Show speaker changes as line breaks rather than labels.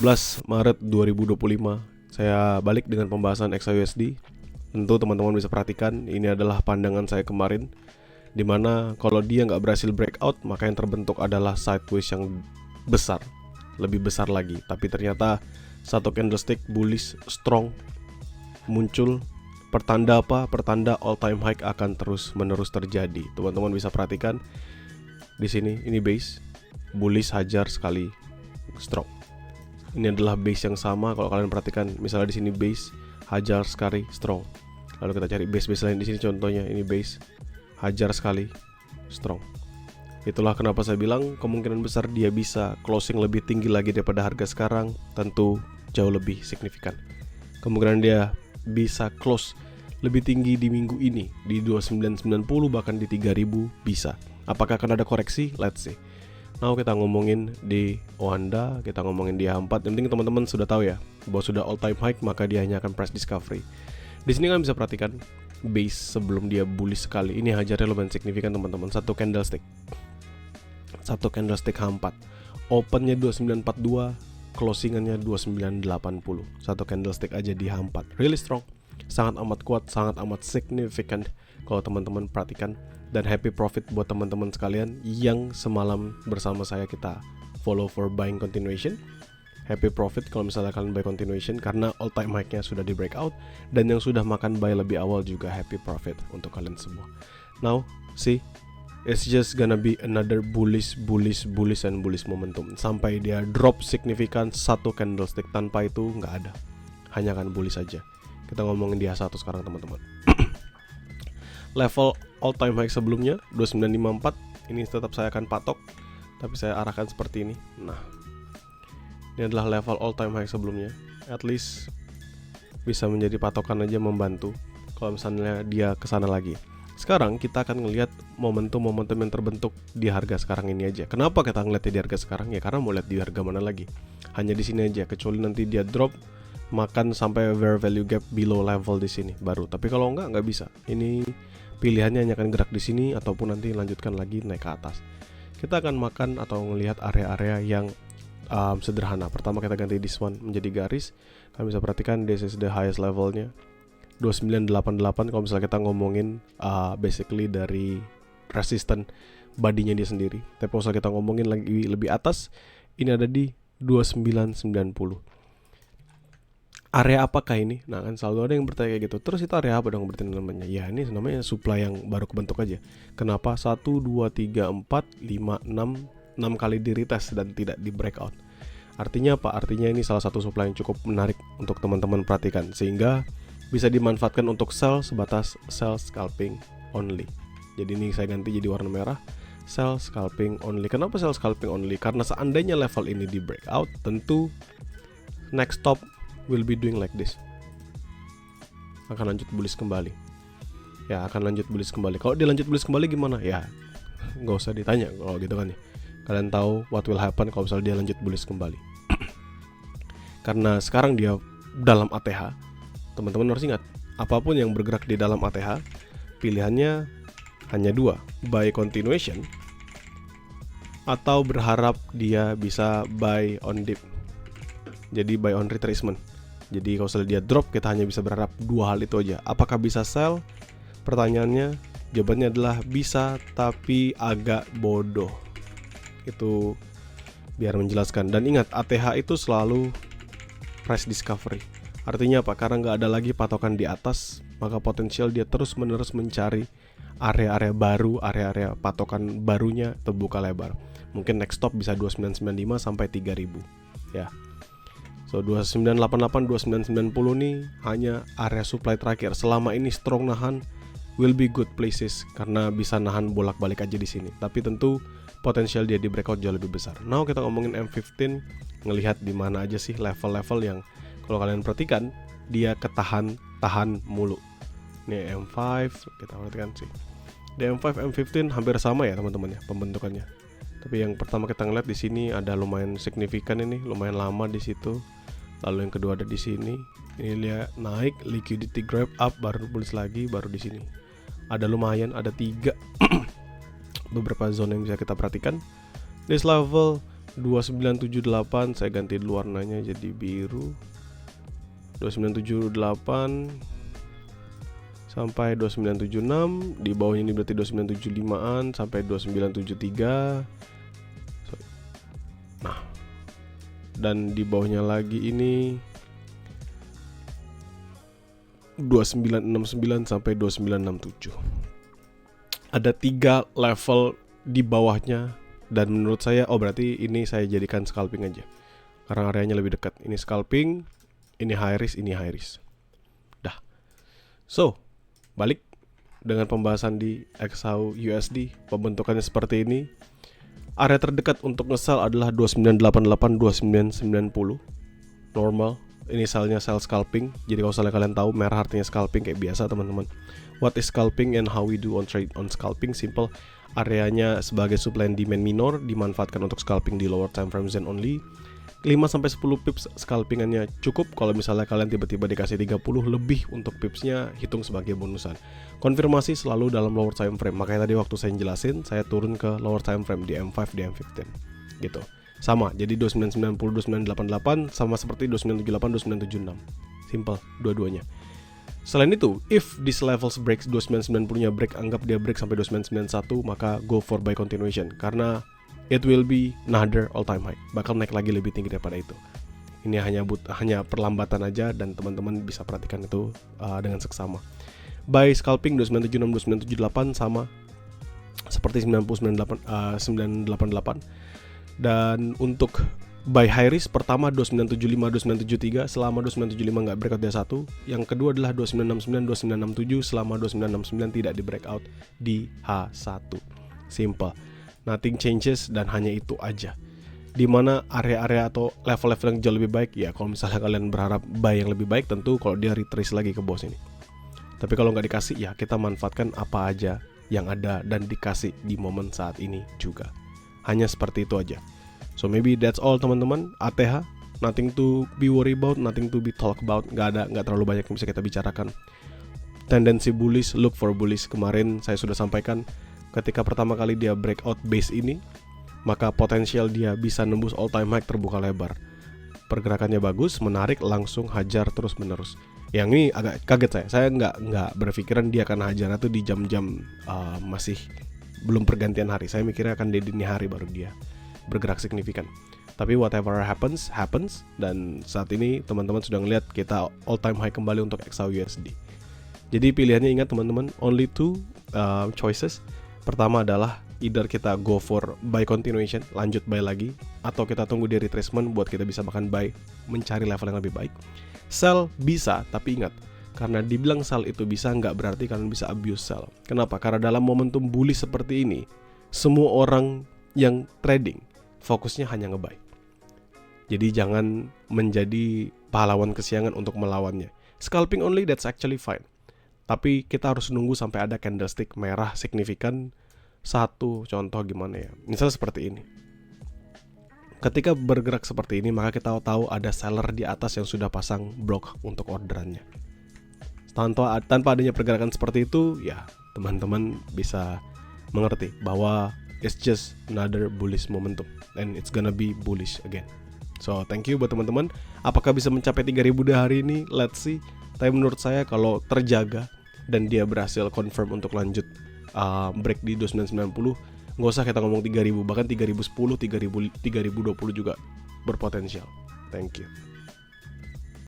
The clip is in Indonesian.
14 Maret 2025. Saya balik dengan pembahasan XAUSD. Tentu teman-teman bisa perhatikan, ini adalah pandangan saya kemarin, dimana kalau dia nggak berhasil breakout, maka yang terbentuk adalah sideways yang besar, lebih besar lagi. Tapi ternyata satu candlestick bullish strong muncul. Pertanda apa? Pertanda all time high akan terus menerus terjadi. Teman-teman bisa perhatikan di sini, ini base bullish hajar sekali strong. Ini adalah base yang sama. Kalau kalian perhatikan, misalnya di sini base hajar sekali strong. Lalu kita cari base lain di sini, contohnya ini base hajar sekali strong. Itulah kenapa saya bilang kemungkinan besar dia bisa closing lebih tinggi lagi daripada harga sekarang. Tentu jauh lebih signifikan. Kemungkinan dia bisa close lebih tinggi di minggu ini di 2990, bahkan di 3000 bisa. Apakah akan ada koreksi? Let's see. Now kita ngomongin di Oanda, kita ngomongin di H4. Yang penting teman-teman sudah tahu ya, bahwa sudah all time high, maka dia hanya akan price discovery. Di sini kalian bisa perhatikan base sebelum dia bullish sekali. Ini hajarnya lumayan signifikan teman-teman. Satu candlestick H4. Opennya 2942, closingannya 2980. Satu candlestick aja di H4. Really strong. Sangat amat kuat, sangat amat significant kalau teman-teman perhatikan. Dan happy profit buat teman-teman sekalian yang semalam bersama saya kita follow for buying continuation. Happy profit kalau misalnya kalian buy continuation, karena all time high-nya sudah di breakout. Dan yang sudah makan buy lebih awal juga happy profit untuk kalian semua. Now, see, it's just gonna be another bullish momentum sampai dia drop signifikan satu candlestick. Tanpa itu nggak ada, hanya akan bullish saja. Kita ngomongin di H1 sekarang teman-teman. Level all time high sebelumnya 2954, ini tetap saya akan patok, tapi saya arahkan seperti ini. Nah, ini adalah level all time high sebelumnya. At least bisa menjadi patokan aja, membantu kalau misalnya dia kesana lagi. Sekarang kita akan ngelihat momentum-momentum yang terbentuk di harga sekarang ini aja. Kenapa kita ngeliatnya di harga sekarang? Ya karena mau lihat di harga mana lagi. Hanya di sini aja, kecuali nanti dia drop makan sampai fair value gap below level di sini baru. Tapi kalau nggak bisa. Ini pilihannya hanya akan gerak di sini ataupun nanti lanjutkan lagi naik ke atas. Kita akan makan atau melihat area-area yang sederhana. Pertama kita ganti this one menjadi garis. Kalian bisa perhatikan this is the highest levelnya 2988. Kalau misalnya kita ngomongin basically dari resisten badinya dia sendiri. Tapi kalau misalnya kita ngomongin lagi lebih atas, ini ada di 2990. Area apakah ini? Nah kan selalu ada yang bertanya kayak gitu. Terus itu area apa dong berarti namanya? Ya ini namanya supply yang baru kebentuk aja. Kenapa? 1, 2, 3, 4, 5, 6 kali di retest dan tidak di breakout. Artinya apa? Artinya ini salah satu supply yang cukup menarik untuk teman-teman perhatikan, sehingga bisa dimanfaatkan untuk sell sebatas sell scalping only. Jadi ini saya ganti jadi warna merah, sell scalping only. Kenapa sell scalping only? Karena seandainya level ini di breakout, tentu next stop will be doing like this. Akan lanjut bullish kembali. Ya, akan lanjut bullish kembali. Kalau dia lanjut bullish kembali gimana? Ya, nggak usah ditanya kalau gitu kan ya. Kalian tahu what will happen kalau misalnya dia lanjut bullish kembali. Karena sekarang dia dalam ATH. Teman-teman harus ingat, apapun yang bergerak di dalam ATH, pilihannya hanya dua, buy continuation atau berharap dia bisa buy on dip. Jadi buy on retracement. Jadi kalau misalnya dia drop, kita hanya bisa berharap dua hal itu aja. Apakah bisa sell? Pertanyaannya, jawabannya adalah bisa, tapi agak bodoh. Itu biar menjelaskan. Dan ingat, ATH itu selalu price discovery. Artinya apa? Karena nggak ada lagi patokan di atas, maka potensial dia terus-menerus mencari area-area baru, area-area patokan barunya terbuka lebar. Mungkin next stop bisa 2995 sampai 3000. Ya. So 2988, 2990 nih hanya area supply terakhir. Selama ini strong nahan will be good places karena bisa nahan bolak-balik aja di sini. Tapi tentu potensial dia di breakout jauh lebih besar. Now kita ngomongin M15, ngelihat di mana aja sih level-level yang kalau kalian perhatikan dia ketahan mulu. Nih M5 kita perhatikan sih. Di M5 M15 hampir sama ya teman-teman ya pembentukannya. Tapi yang pertama kita ngeliat di sini ada lumayan signifikan ini, lumayan lama di situ. Lalu yang kedua ada di sini. Ini lihat naik, liquidity grab up, baru bullish lagi, baru di sini. Ada lumayan, ada 3 beberapa zona yang bisa kita perhatikan. This level 2978 saya ganti dulu warnanya jadi biru. 2978 sampai 2976, di bawahnya ini berarti 2975-an sampai 2973. Nah, dan di bawahnya lagi ini 2969 sampai 2967. Ada 3 level di bawahnya, dan menurut saya berarti ini saya jadikan scalping aja karena areanya lebih dekat. Ini scalping, ini high risk, ini high risk. Dah. So, balik dengan pembahasan di XAU USD. Pembentukannya seperti ini. Area terdekat untuk nge-sell adalah 2988, 2990. Normal. Ini salnya sell scalping. Jadi kalau misalnya kalian tahu merah artinya scalping kayak biasa teman-teman. What is scalping and how we do on trade on scalping? Simple. Areanya sebagai supply and demand minor dimanfaatkan untuk scalping di lower time frame zone only. 5-10 pips scalpingannya cukup. Kalau misalnya kalian tiba-tiba dikasih 30 lebih untuk pipsnya, hitung sebagai bonusan. Konfirmasi selalu dalam lower time frame. Makanya tadi waktu saya jelasin, saya turun ke lower time frame di M5, di M15 gitu. Sama, jadi 2990, 2988 sama seperti 2978, 2976. Simple dua-duanya. Selain itu, if this levels breaks, 2990-nya break, anggap dia break sampai 2991, maka go for buy continuation karena it will be another all time high. Bakal naik lagi lebih tinggi daripada itu. Ini hanya perlambatan aja, dan teman-teman bisa perhatikan itu dengan seksama. Buy scalping 2976, 2978 sama seperti 988. Dan untuk buy high risk pertama 2975, 2973 selama 2975 nggak breakout dia 1. Yang kedua adalah 2969, 2967 selama 2969 tidak di breakout di H1. Simple. Nothing changes dan hanya itu aja. Dimana area-area atau level-level yang jauh lebih baik, ya kalau misalnya kalian berharap buy yang lebih baik, tentu kalau dia retrace lagi ke bawah sini. Tapi kalau nggak dikasih, ya kita manfaatkan apa aja yang ada dan dikasih di momen saat ini juga. Hanya seperti itu aja. So maybe that's all teman-teman. ATH, nothing to be worry about, nothing to be talk about. Nggak terlalu banyak yang bisa kita bicarakan. Tendensi bullish, look for bullish. Kemarin saya sudah sampaikan, ketika pertama kali dia breakout base ini, maka potensial dia bisa nembus all time high terbuka lebar. Pergerakannya bagus, menarik, langsung hajar terus menerus. Yang ini agak kaget saya nggak berpikiran dia akan hajar itu di jam-jam masih belum pergantian hari. Saya mikirnya akan di dini hari baru dia bergerak signifikan. Tapi whatever happens. Dan saat ini teman-teman sudah ngeliat kita all time high kembali untuk XAU USD. Jadi pilihannya, ingat teman-teman, only 2 choices. Pertama adalah either kita go for buy continuation, lanjut buy lagi, atau kita tunggu di retracement buat kita bisa makan buy, mencari level yang lebih baik. Sell bisa, tapi ingat, karena dibilang sell itu bisa, nggak berarti kalian bisa abuse sell. Kenapa? Karena dalam momentum bullish seperti ini, semua orang yang trading fokusnya hanya nge-buy. Jadi jangan menjadi pahlawan kesiangan untuk melawannya. Scalping only, that's actually fine. Tapi kita harus nunggu sampai ada candlestick merah signifikan. Satu contoh gimana ya, misalnya seperti ini. Ketika bergerak seperti ini, maka kita tahu ada seller di atas yang sudah pasang blok untuk orderannya. Tanpa adanya pergerakan seperti itu, ya teman-teman bisa mengerti bahwa it's just another bullish momentum and it's gonna be bullish again. So thank you buat teman-teman. Apakah bisa mencapai 3000 di hari ini? Let's see. Tapi menurut saya kalau terjaga dan dia berhasil confirm untuk lanjut break di 2990, nggak usah kita ngomong 3000, bahkan 3010, 3020 juga berpotensial. Thank you.